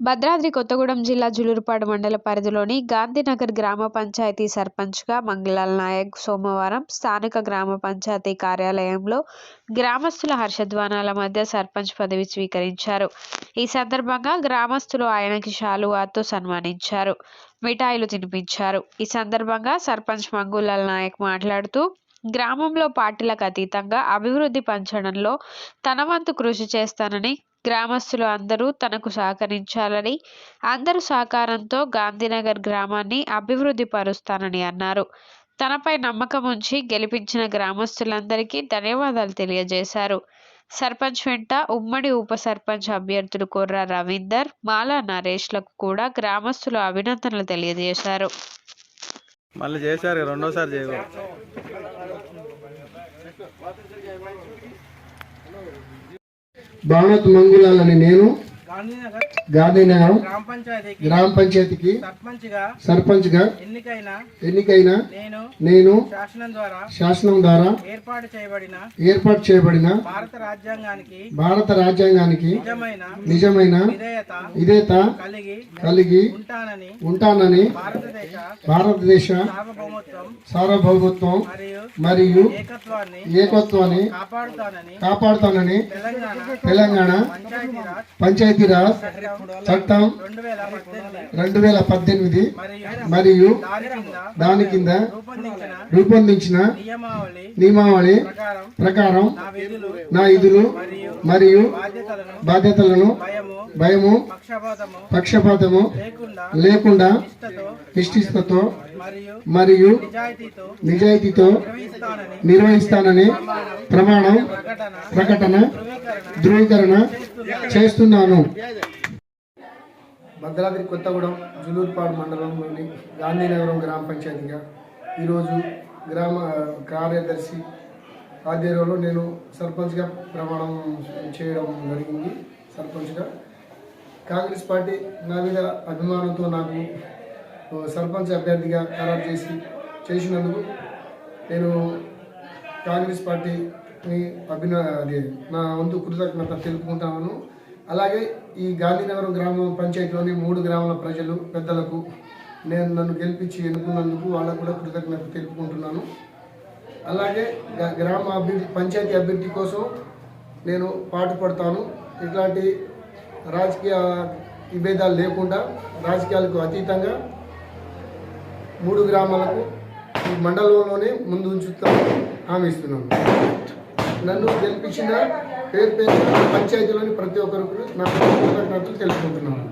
భద్రాద్రి కొత్తగూడెం జిల్లా జులూరుపాడు మండల పరిధిలోని గాంధీనగర్ గ్రామ పంచాయతీ సర్పంచ్గా మంగళాల్ నాయక్ సోమవారం స్థానిక గ్రామ పంచాయతీ కార్యాలయంలో గ్రామస్తుల హర్షధ్వానాల మధ్య సర్పంచ్ పదవి స్వీకరించారు. ఈ సందర్భంగా గ్రామస్తులు ఆయనకి శాలువాతో సన్మానించారు, మిఠాయిలు తినిపించారు. ఈ సందర్భంగా సర్పంచ్ మంగళాల్ నాయక్ మాట్లాడుతూ, గ్రామంలో పార్టీలకు అతీతంగా అభివృద్ధి పంచడంలో తన వంతు కృషి చేస్తానని, గ్రామస్తులు అందరూ తనకు సహకరించాలని, అందరూ సహకారంతో గాంధీనగర్ గ్రామాన్ని అభివృద్ధి పరుస్తానని అన్నారు. తనపై నమ్మకం ఉంచి గెలిపించిన గ్రామస్తులందరికీ ధన్యవాదాలు తెలియజేశారు. సర్పంచ్ వెంట ఉమ్మడి ఉప సర్పంచ్ అభ్యర్థులు కొర్ర రవీందర్, మాలా నరేష్లకు కూడా గ్రామస్తులు అభినందనలు తెలియజేశారు. మళ్ళీ చేశారు రెండోసారి చేయకూడదు. భావత్ మంగులాల్ అని నేను గాంధీనగర్ గ్రామ పంచాయతీకి సర్పంచ్ గా ఎన్నికైన నేను శాసనం ద్వారా ఏర్పాటు చేయబడిన భారత రాజ్యాంగానికి నిజమైన విధేయత కలిగి ఉంటానని భారతదేశ సార్వభౌమత్వం మరియు ఏకత్వాన్ని కాపాడుతానని తెలంగాణ పంచాయతీరాజ్ చట్టం 2018 మరియు దాని కింద రూపొందించిన నియమావళి ప్రకారం నా విధులు మరియు బాధ్యతలను భయము పక్షపాతము లేకుండా నిష్ఠతో మరియు నిజాయితీతో నిర్వహిస్తానని ప్రకటన ధృవీకరణ చేస్తున్నాను. భద్రాద్రి కొత్తగూడెం జులూరుపాడు మండలంలోని గాంధీనగరం గ్రామ పంచాయతీగా ఈరోజు గ్రామ కార్యదర్శి ఆధ్వర్యంలో నేను సర్పంచ్గా ప్రమాణం చేయడం జరిగింది. సర్పంచ్గా కాంగ్రెస్ పార్టీ నా మీద అభిమానంతో నాకు సర్పంచ్ అభ్యర్థిగా ఖరారు చేసినందుకు నేను కాంగ్రెస్ పార్టీని నా వంతు కృతజ్ఞత తెలుపుకుంటాను. అలాగే ఈ గాంధీనగరం గ్రామ పంచాయతీలోని 3 గ్రామాల ప్రజలు పెద్దలకు నన్ను గెలిపించి ఎన్నుకున్నందుకు వాళ్ళకు కూడా కృతజ్ఞత తెలుపుకుంటున్నాను. అలాగే గ్రామ పంచాయతీ అభివృద్ధి కోసం నేను పాటుపడతాను. ఇట్లాంటి రాజకీయ విభేదాలు లేకుండా రాజకీయాలకు అతీతంగా 3 గ్రామాలకు ఈ మండలంలోనే ముందు ఉంచుతాను హామీ ఇస్తున్నాను. నన్ను గెలిపించిన పేరు పంచాయతీలోని ప్రతి ఒక్కరికి నా కృతజ్ఞతలు తెలుపుకుంటున్నాను.